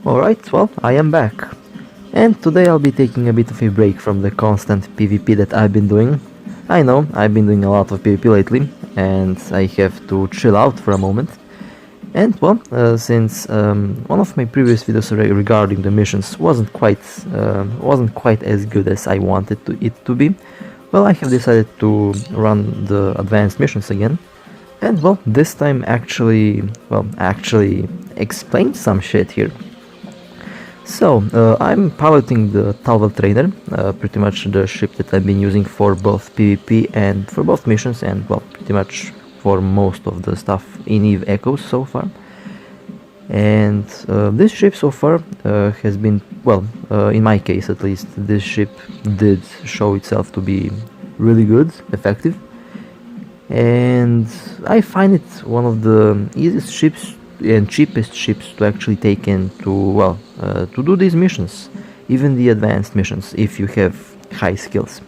Alright, well, I am back. And today I'll be taking a bit of a break from the constant PvP that I've been doing. I know, I've been doing a lot of PvP lately, and I have to chill out for a moment. And well, since one of my previous videos regarding the missions wasn't quite as good as I wanted it to be, well, I have decided to run the advanced missions again. And well, this time actually explain some shit here. So, I'm piloting the Talval Trader, pretty much the ship that I've been using for both PvP and for both missions, and well, pretty much for most of the stuff in EVE Echoes so far. And this ship so far has been, well, in my case at least, this ship did show itself to be really good, effective. And I find it one of the easiest ships and cheapest ships to actually take in to do these missions, even the advanced missions, if you have high skills.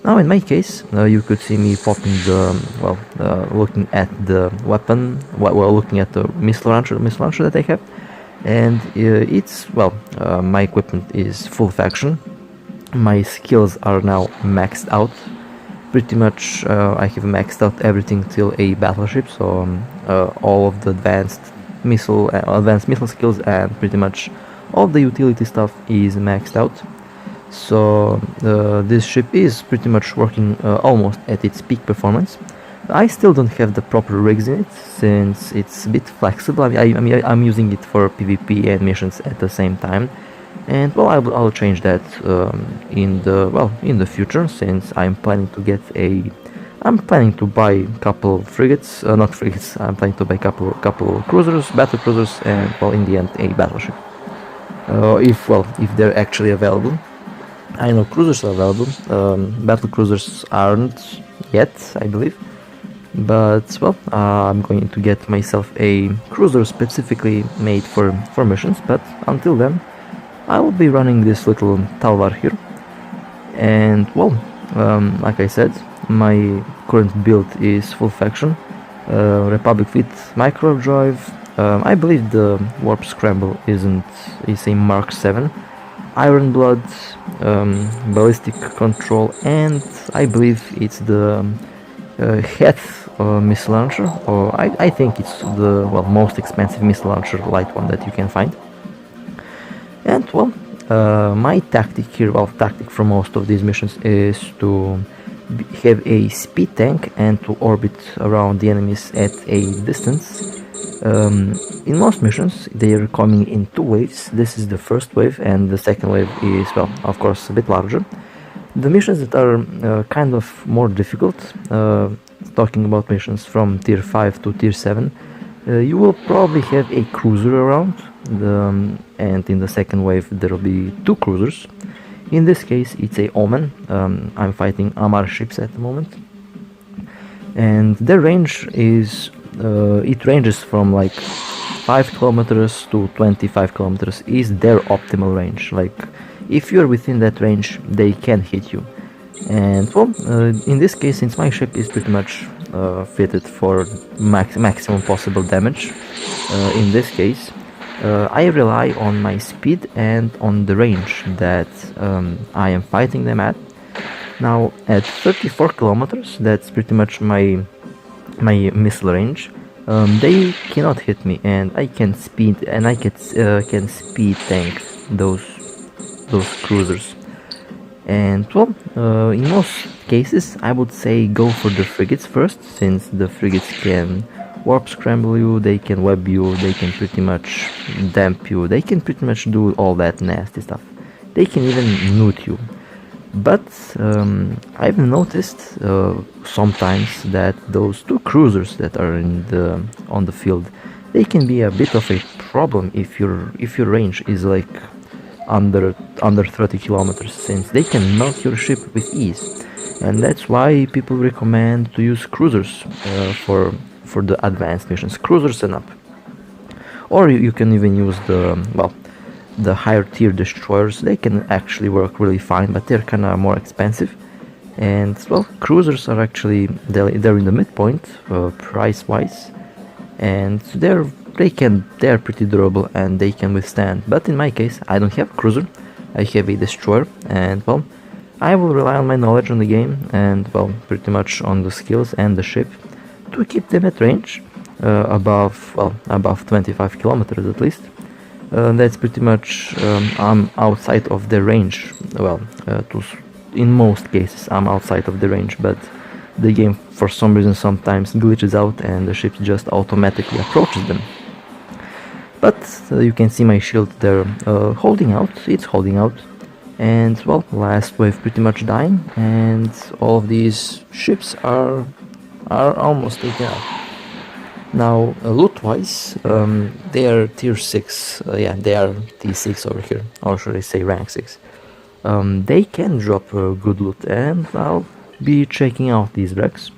Now in my case, you could see me popping the looking at the weapon, looking at the missile launcher that I have, and my equipment is full faction. My skills are now maxed out. Pretty much I have maxed out everything till a battleship, so all of the advanced missile skills and pretty much all the utility stuff is maxed out. So this ship is pretty much working almost at its peak performance. I still don't have the proper rigs in it since it's a bit flexible. I'm using it for PvP and missions at the same time. And well, I'll change that in the future, since I'm planning to buy a couple frigates, not frigates. I'm planning to buy a couple cruisers, battle cruisers, and well, in the end, a battleship. If they're actually available. I know cruisers are available. Battle cruisers aren't yet, I believe. But well, I'm going to get myself a cruiser specifically made for missions. But until then, I will be running this little Talvar here, and well, like I said, my current build is full faction, Republic Fleet micro drive. I believe the warp scramble is a Mark 7, Iron Blood, ballistic control, and I believe it's the Heth missile launcher, or I think it's the most expensive missile launcher, light one that you can find. And well, my tactic here, tactic for most of these missions is to have a speed tank and to orbit around the enemies at a distance. In most missions, they are coming in two waves. This is the first wave, and the second wave is, well, of course, a bit larger. The missions that are kind of more difficult, talking about missions from tier 5 to tier 7, you will probably have a cruiser around. And in the second wave there will be two cruisers. In this case it's a Omen. I'm fighting Amar ships at the moment, and their range is it ranges from like 5 kilometers to 25 kilometers is their optimal range. Like, if you're within that range, they can hit you. And well, in this case, since my ship is pretty much fitted for maximum possible damage, in this case I rely on my speed and on the range that I am fighting them at. Now at 34 kilometers, that's pretty much my missile range. They cannot hit me, and I can speed tank those cruisers. And well, in most cases I would say go for the frigates first, since the frigates can warp scramble you, they can web you, they can pretty much damp you, they can pretty much do all that nasty stuff. They can even nuke you. But I've noticed sometimes that those two cruisers that are on the field, they can be a bit of a problem if your range is like under 30 kilometers, since they can melt your ship with ease. And that's why people recommend to use cruisers for the advanced missions, cruisers and up. Or you can even use the higher tier destroyers. They can actually work really fine, but they're kind of more expensive. And well, cruisers are actually they're in the midpoint price wise, and they're they are pretty durable and they can withstand. But in my case, I don't have a cruiser, I have a destroyer, and well, I will rely on my knowledge on the game and well, pretty much on the skills and the ship to keep them at range above 25 kilometers at least. That's pretty much I'm outside of the range. Well, in most cases I'm outside of the range, but the game for some reason sometimes glitches out and the ship just automatically approaches them. But you can see my shield there holding out, it's holding out. And well, last wave pretty much dying, and all of these ships are almost taken out. Now, loot wise, they are tier 6, yeah, they are T6 over here, or should I say rank 6. They can drop good loot, and I'll be checking out these wrecks.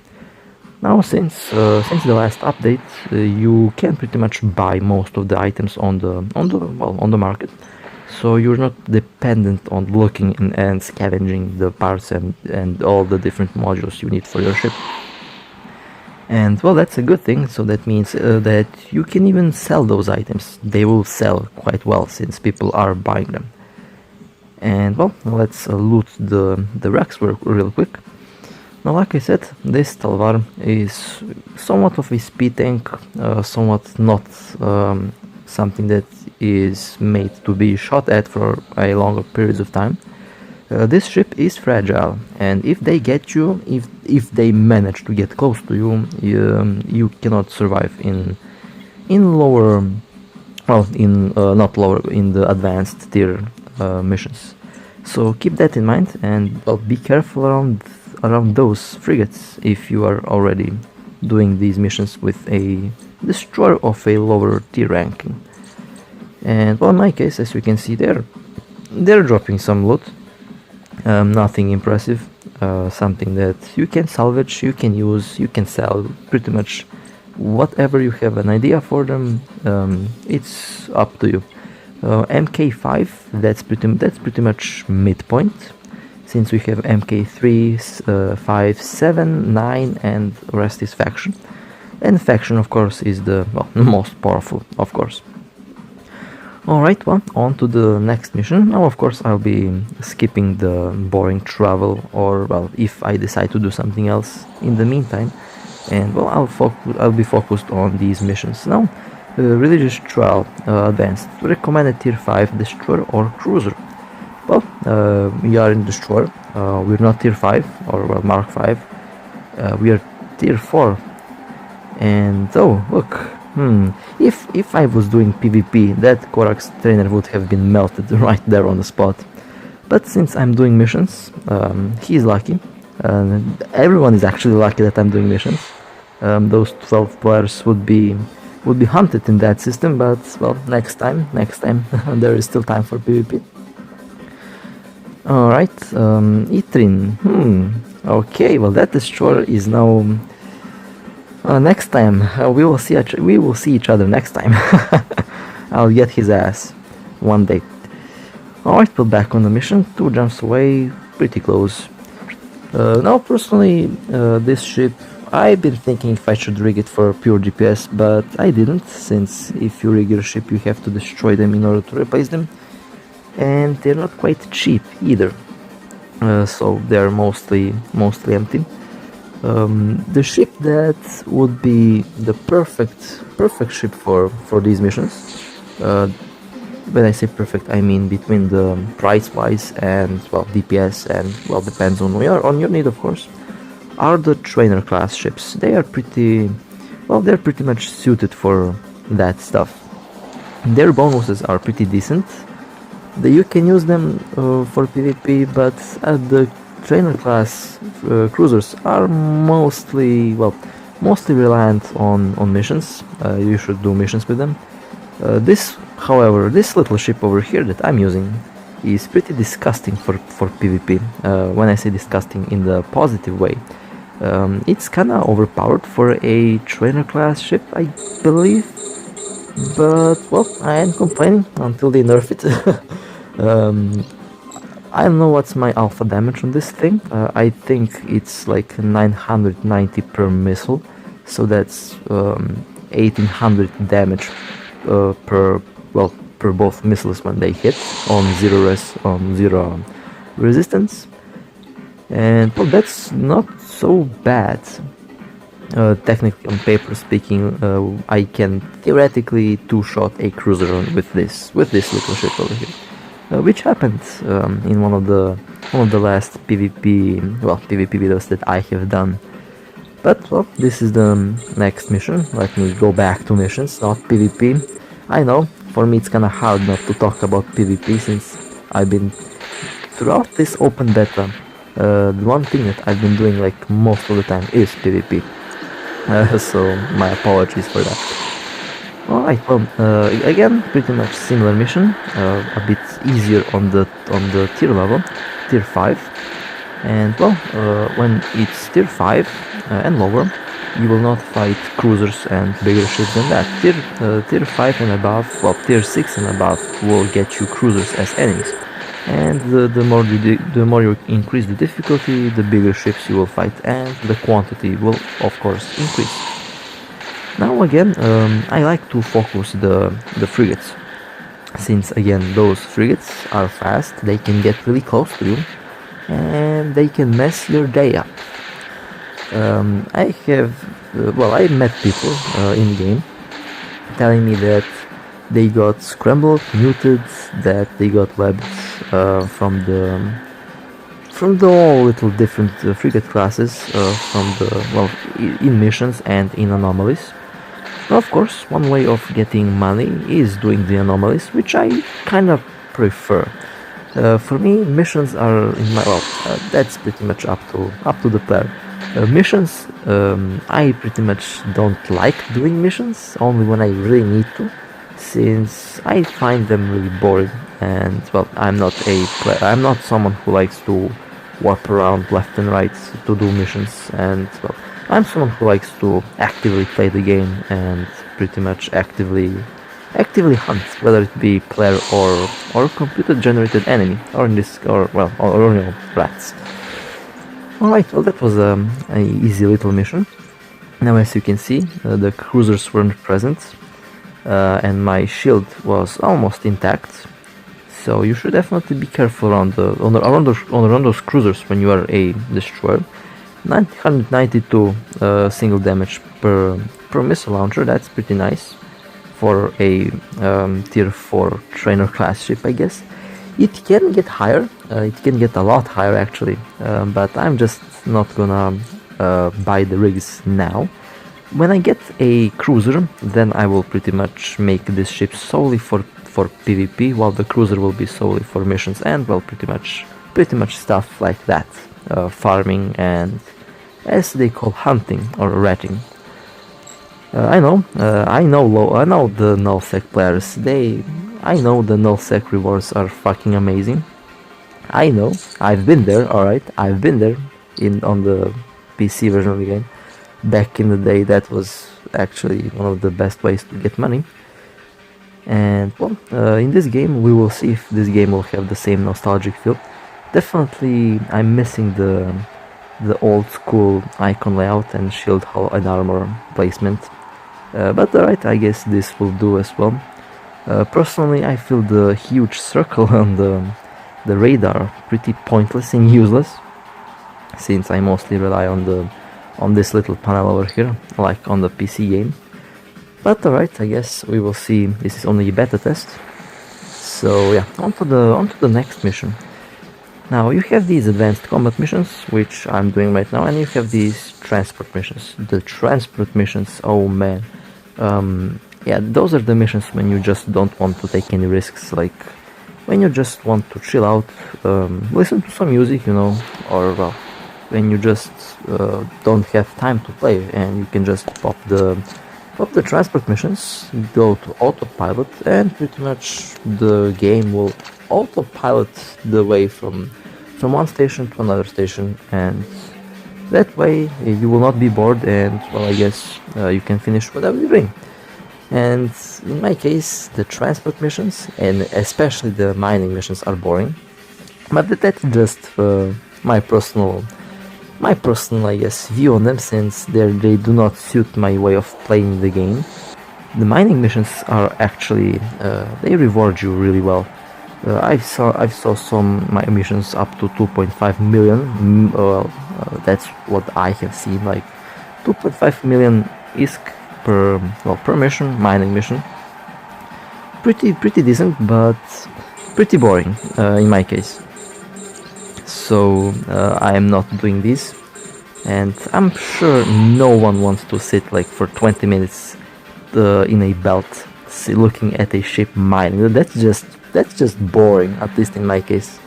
Now, since the last update, you can pretty much buy most of the items on the market, so you're not dependent on looking and scavenging the parts and all the different modules you need for your ship. And well, that's a good thing, so that means that you can even sell those items. They will sell quite well since people are buying them. And well, let's loot the wrecks real quick. Now, like I said, this Talvar is somewhat of a speed tank, somewhat not something that is made to be shot at for a longer periods of time. This ship is fragile, and if they get you, if they manage to get close to you, you cannot survive in lower, well, not lower, in the advanced tier missions. So keep that in mind, and well, be careful around those frigates if you are already doing these missions with a destroyer of a lower tier ranking. And well, in my case, as you can see, they're dropping some loot. Nothing impressive, something that you can salvage, you can use, you can sell, pretty much whatever you have an idea for them. It's up to you. MK5, that's pretty much midpoint, since we have MK3, 5, 7, 9, and rest is faction. And faction, of course, is the most powerful, of course. Alright, well, on to the next mission. Now, of course, I'll be skipping the boring travel, or, well, if I decide to do something else in the meantime. And, well, I'll be focused on these missions. Now, Religious Trial Advanced. Recommended Tier 5 Destroyer or Cruiser. Well, we are in Destroyer. We're not Tier 5, or, well, Mark 5. We are Tier 4. And, oh, look. If I was doing PvP, that Korax trainer would have been melted right there on the spot. But since I'm doing missions, he's lucky. Everyone is actually lucky that I'm doing missions. Those 12 players would be hunted in that system, but well, next time, there is still time for PvP. Alright, Itrin. Okay, well, that destroyer is now. Next time we will see each other next time. I'll get his ass one day. Alright, we're back on the mission. 2 jumps away, pretty close. Now, personally, this ship, I've been thinking if I should rig it for pure GPS, but I didn't, since if you rig your ship, you have to destroy them in order to replace them, and they're not quite cheap either. So they're mostly empty. The ship that would be the perfect ship for these missions, when I say perfect, I mean between the price wise and well DPS and well depends on your need, of course, are the trainer class ships. They're pretty much suited for that stuff. Their bonuses are pretty decent. You can use them for PvP, but the trainer class cruisers are mostly reliant on missions. You should do missions with them. However, this little ship over here that I'm using is pretty disgusting for PvP. When I say disgusting in the positive way, it's kinda overpowered for a trainer class ship, I believe. But well, I am complaining until they nerf it. I don't know what's my alpha damage on this thing. I think it's like 990 per missile, so that's 1800 damage per both missiles when they hit on zero resistance, and well, that's not so bad. Technically, on paper speaking, I can theoretically two-shot a cruiser with this little ship over here, which happened in one of the last PvP videos that I have done. But well, this is the next mission. Let me go back to missions, not PvP. I know, for me it's kinda hard not to talk about PvP since I've been throughout this open beta. The one thing that I've been doing like most of the time is PvP. So my apologies for that. Alright, well, again, pretty much similar mission, a bit easier on the tier level, tier 5. And well, when it's tier 5 and lower, you will not fight cruisers and bigger ships than that. Tier 5 and above, well, tier 6 and above will get you cruisers as enemies. And the more you increase the difficulty, the bigger ships you will fight, and the quantity will of course increase. Now again, I like to focus the frigates, since again those frigates are fast, they can get really close to you, and they can mess your day up. I met people in game telling me that they got scrambled, muted, that they got webbed from the all little different frigate classes in missions and in anomalies. Now, of course, one way of getting money is doing the anomalies, which I kind of prefer. For me, missions are that's pretty much up to the player. Missions, I pretty much don't like doing missions, only when I really need to, since I find them really boring. And well, I'm not someone who likes to warp around left and right to do missions, and well, I'm someone who likes to actively play the game and pretty much actively hunt, whether it be player or computer generated enemy, or rats. Alright, well, that was an easy little mission. Now, as you can see, the cruisers weren't present, and my shield was almost intact. So you should definitely be careful around those cruisers when you are a destroyer. 992 single damage per missile launcher. That's pretty nice for a tier 4 trainer class ship, I guess. It can get higher. It can get a lot higher actually, but I'm just not gonna buy the rigs now. When I get a cruiser, then I will pretty much make this ship solely for PvP, while the cruiser will be solely for missions and well, pretty much stuff like that, farming and, as they call, hunting or ratting. I know the nullsec players. I know the nullsec rewards are fucking amazing. I know, I've been there. Alright, I've been there on the PC version of the game. Back in the day, that was actually one of the best ways to get money. And well, in this game we will see if this game will have the same nostalgic feel. Definitely I'm missing the old school icon layout and shield hull and armor placement, but alright, I guess this will do as well. Personally, I feel the huge circle on the radar pretty pointless and useless, since I mostly rely on this little panel over here, like on the PC game. But alright, I guess we will see. This is only a beta test. So yeah, onto the next mission. Now you have these advanced combat missions, which I'm doing right now, and you have these transport missions. The transport missions, oh man. Yeah, those are the missions when you just don't want to take any risks, like when you just want to chill out, listen to some music, you know, or well, when you just don't have time to play and you can just pop the transport missions, go to autopilot, and pretty much the game will autopilot the way from one station to another station, and that way you will not be bored, and well, I guess you can finish whatever you're doing. And in my case, the transport missions and especially the mining missions are boring, but that's just my personal I guess view on them, since they do not suit my way of playing the game. The mining missions are actually they reward you really well. I saw some my missions up to 2.5 million. That's what I have seen. Like 2.5 million ISK per mission, mining mission. Pretty decent, but pretty boring in my case. So I am not doing this, and I'm sure no one wants to sit like for 20 minutes in a belt looking at a ship mining. That's just boring, at least in my case.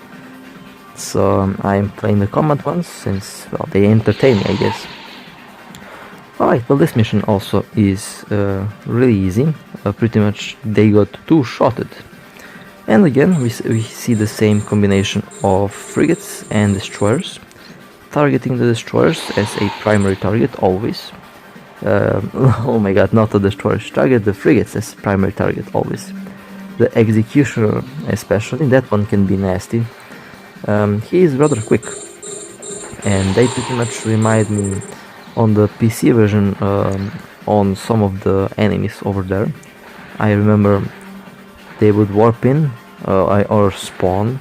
So I'm playing the combat ones since, well, they entertain me, I guess. Alright, well, this mission also is really easy. Pretty much they got two-shotted. And again, we see the same combination of frigates and destroyers. Targeting the destroyers as a primary target always. Oh my god, not the destroyers. Target the frigates as primary target always. The executioner especially, that one can be nasty. He is rather quick. And they pretty much remind me on the PC version on some of the enemies over there. I remember they would warp in or spawn,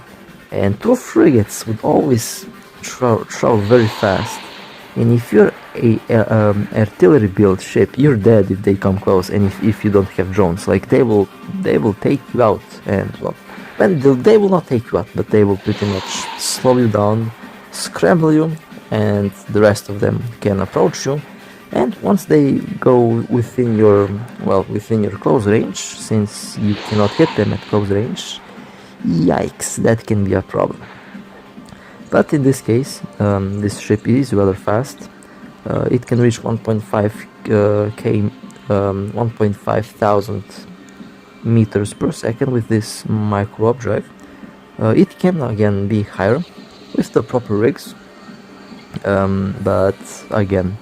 and two frigates would always travel very fast. And if you're a artillery built ship, you're dead if they come close, and if you don't have drones. Like they will take you out, and well, they will not take you out, but they will pretty much slow you down, scramble you, and the rest of them can approach you. And once they go within your close range, since you cannot hit them at close range, yikes, that can be a problem. But in this case, this ship is rather fast. It can reach 1.5 thousand meters per second with this micro warp drive. It can again be higher with the proper rigs, but again,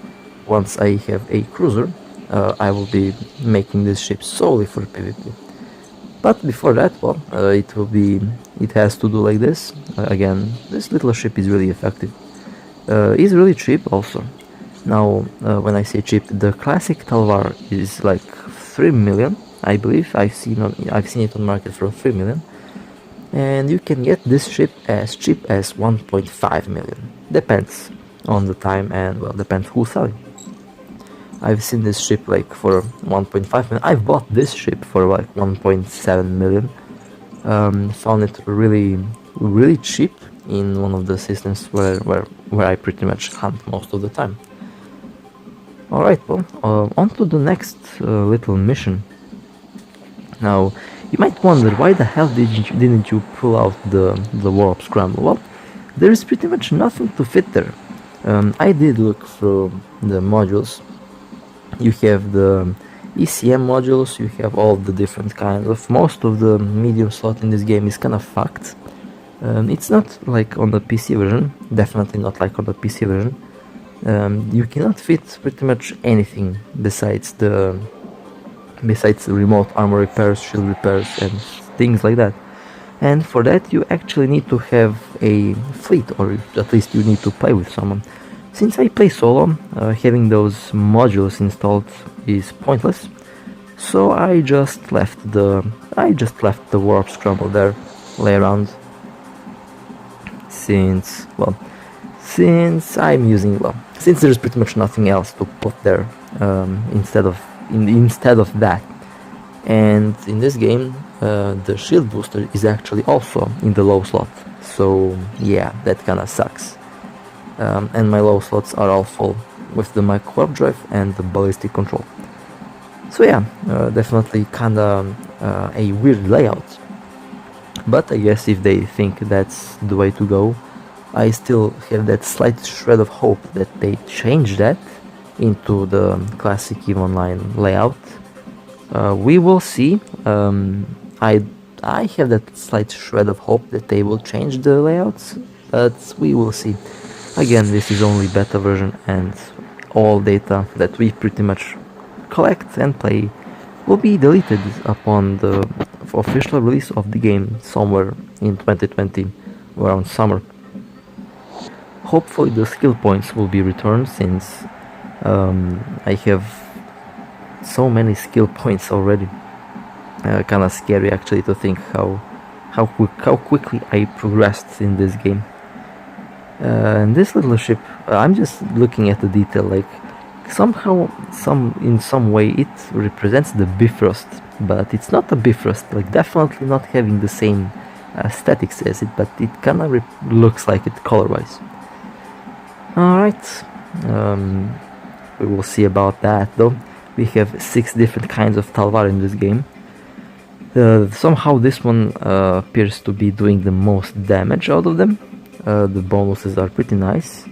once I have a cruiser, I will be making this ship solely for PvP. But before that, well, it has to do like this. Again, this little ship is really effective. It's really cheap also. Now, when I say cheap, the classic Talvar is like 3 million, I believe. I've seen it on market for 3 million. And you can get this ship as cheap as 1.5 million. Depends on the time and, well, depends who's selling. I've seen this ship like for 1.5 million. I've bought this ship for like 1.7 million. Found it really cheap in one of the systems where I pretty much hunt most of the time. Alright, well, on to the next little mission. Now, you might wonder, why the hell didn't you pull out the warp scramble? Well, there is pretty much nothing to fit there. I did look through the modules. You have the ECM modules, you have all the different kinds of. Most of the medium slot in this game is kind of fucked. It's not like on the PC version, definitely not like on the PC version. You cannot fit pretty much anything besides the remote armor repairs, shield repairs, and things like that. And for that you actually need to have a fleet, or at least you need to play with someone. Since I play solo, having those modules installed is pointless. So I just left the warp scramble there, lay around. Since there's pretty much nothing else to put there instead of that. And in this game, the shield booster is actually also in the low slot. So yeah, that kinda sucks. And my low slots are all full with the micro warp drive and the ballistic control. So yeah, definitely kinda a weird layout. But I guess if they think that's the way to go, I still have that slight shred of hope that they change that into the classic EVE Online layout. We will see. I have that slight shred of hope that they will change the layouts, but we will see. Again, this is only beta version, and all data that we pretty much collect and play will be deleted upon the official release of the game somewhere in 2020, around summer. Hopefully the skill points will be returned, since I have so many skill points already. Kind of scary actually to think how quickly I progressed in this game. And this little ship, I'm just looking at the detail, like somehow, in some way it represents the Bifrost, but it's not a Bifrost, like definitely not having the same aesthetics as it, but it kind of looks like it color-wise. Alright, we will see about that though. We have 6 different kinds of Talvar in this game. Somehow this one appears to be doing the most damage out of them. The bonuses are pretty nice.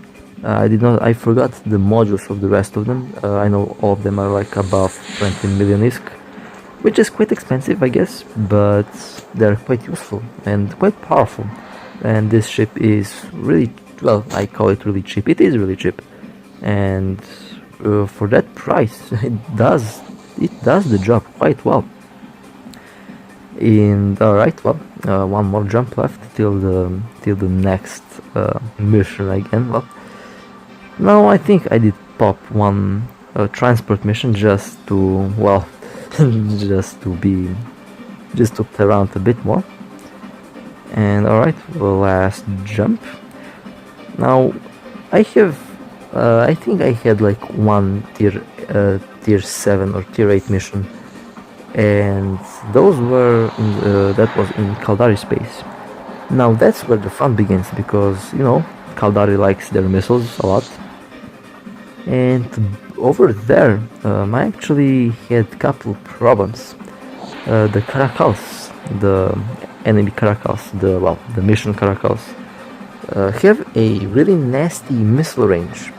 I forgot the modules of the rest of them. I know all of them are like above 20 million ISK, which is quite expensive I guess, but they're quite useful and quite powerful. And this ship is really, well, I call it really cheap. It is really cheap, and for that price it does the job quite well. And alright, well, one more jump left till the next mission again. Well, now I think I did pop one transport mission just to, well, just to play around a bit more. And alright, last jump. Now I have I think I had like one tier 7 or tier 8 mission, and those were that was in Caldari space. Now that's where the fun begins, because you know Caldari likes their missiles a lot, and over there I actually had a couple problems. The Caracals, the enemy Caracals, the mission Caracals, have a really nasty missile range,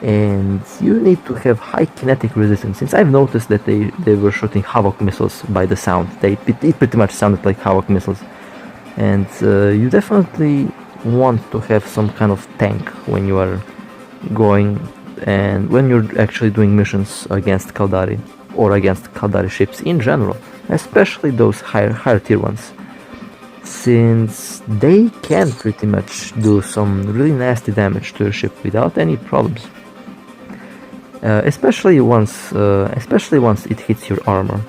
and you need to have high kinetic resistance. Since I've noticed that they were shooting Havoc missiles by the sound, it pretty much sounded like Havoc missiles, and you definitely want to have some kind of tank when you are going and when you're actually doing missions against Caldari or against Caldari ships in general, especially those higher tier ones, since they can pretty much do some really nasty damage to your ship without any problems. Especially once it hits your armor.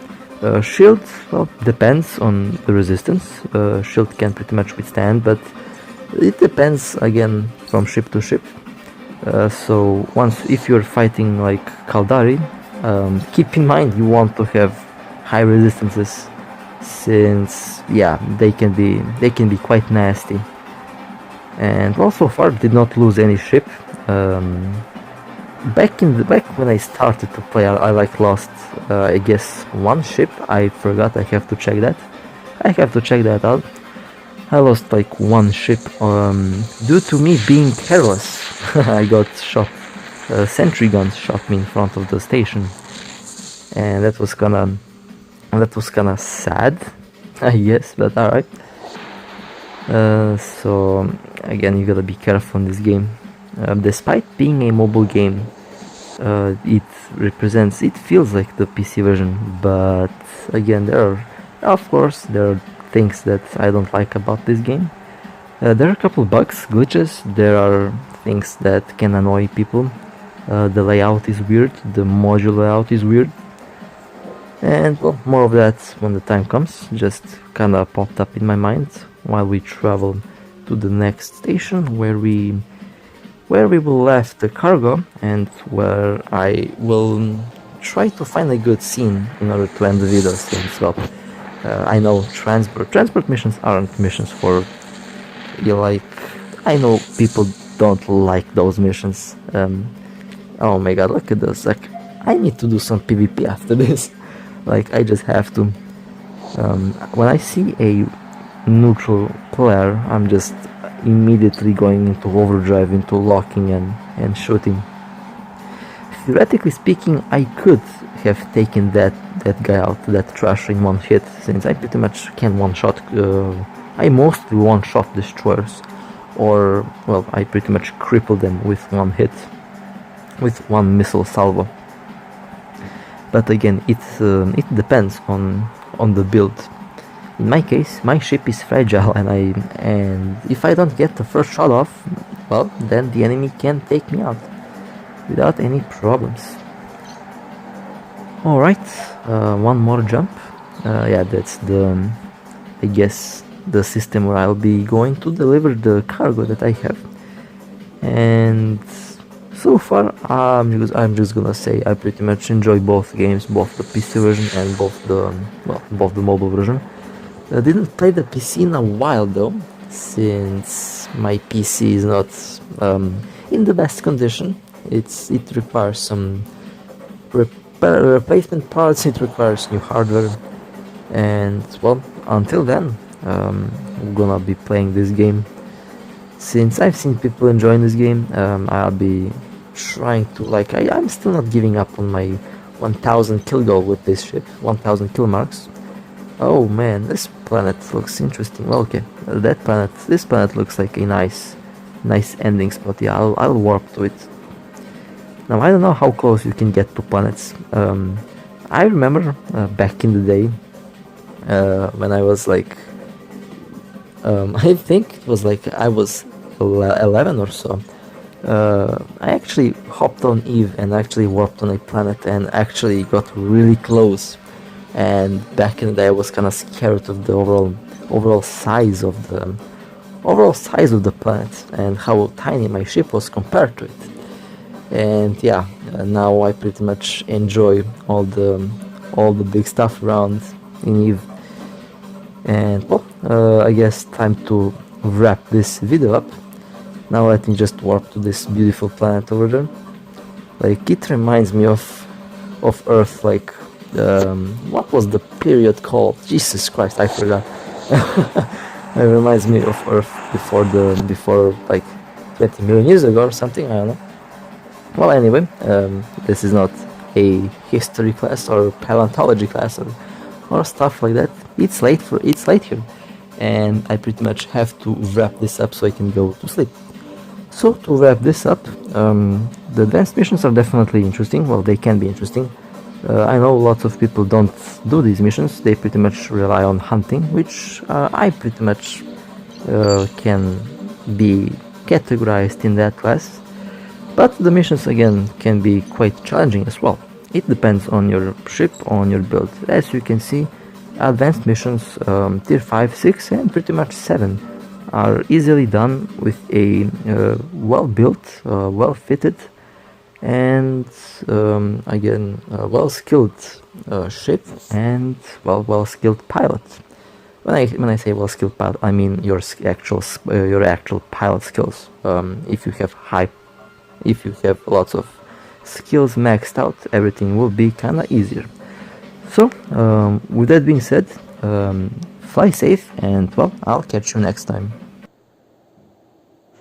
Shield, well, depends on the resistance. Shield can pretty much withstand, but it depends again from ship to ship. So if you're fighting like Caldari, keep in mind you want to have high resistances, since yeah, they can be quite nasty. And well, so far did not lose any ship. Back when I started to play, I like lost I guess one ship. I forgot. I have to check that out. I lost like one ship due to me being careless. I got shot. Sentry guns shot me in front of the station, and that was kinda sad, I guess, but alright. So again, you gotta be careful in this game. Despite being a mobile game, it feels like the PC version, but again, there are things that I don't like about this game. There are a couple bugs, glitches, there are things that can annoy people. The layout is weird, the module layout is weird, and well, more of that when the time comes. Just kinda popped up in my mind while we travel to the next station, where we will left the cargo, and where I will try to find a good scene in order to end the video, since well, I know transport missions aren't missions for you, like, I know people don't like those missions. Oh my god, look at this, like, I need to do some PvP after this. Like, I just have to. When I see a neutral player, I'm just immediately going into overdrive, into locking and shooting. Theoretically speaking, I could have taken that guy out, that trasher, in one hit, since I pretty much can one-shot. I mostly one-shot destroyers, or well, I pretty much cripple them with one hit, with one missile salvo. But again, it depends on the build. In my case, my ship is fragile, and if I don't get the first shot off, well, then the enemy can take me out without any problems. Alright, one more jump. Yeah, that's the, I guess, the system where I'll be going to deliver the cargo that I have. And so far, I'm just gonna say I pretty much enjoy both games, both the PC version and both the mobile version. I didn't play the PC in a while though, since my PC is not in the best condition. It requires some replacement parts. It requires new hardware, and well, until then, I'm gonna be playing this game. Since I've seen people enjoying this game, I'll be trying to, like, I'm still not giving up on my 1000 kill goal with this ship, 1000 kill marks. Oh man, this planet looks interesting. Well, okay, this planet looks like a nice ending spot. Yeah, I'll warp to it. Now, I don't know how close you can get to planets. I remember back in the day, when I was like, I think it was like I was 11 or so. I actually hopped on Eve and actually warped on a planet and actually got really close. And back in the day, I was kind of scared of the overall size of the planet and how tiny my ship was compared to it. And yeah, now I pretty much enjoy all the big stuff around in Eve. And well, I guess time to wrap this video up. Now let me just warp to this beautiful planet over there. Like, it reminds me of Earth, like, what was the period called? Jesus Christ, I forgot. It reminds me of Earth before like 20 million years ago or something, I don't know. Well, anyway, this is not a history class or paleontology class or stuff like that. It's late here, and I pretty much have to wrap this up so I can go to sleep. So to wrap this up, the advanced missions are definitely interesting. Well, they can be interesting. I know lots of people don't do these missions. They pretty much rely on hunting, which I pretty much can be categorized in that class. But the missions again can be quite challenging as well. It depends on your ship, on your build. As you can see, advanced missions tier 5, 6 and pretty much 7 are easily done with a well-built, well-fitted and again well-skilled ship and well-skilled pilot. When I say well-skilled pilot, I mean your actual pilot skills. If you have lots of skills maxed out, everything will be kinda easier. So with that being said, fly safe, and well, I'll catch you next time.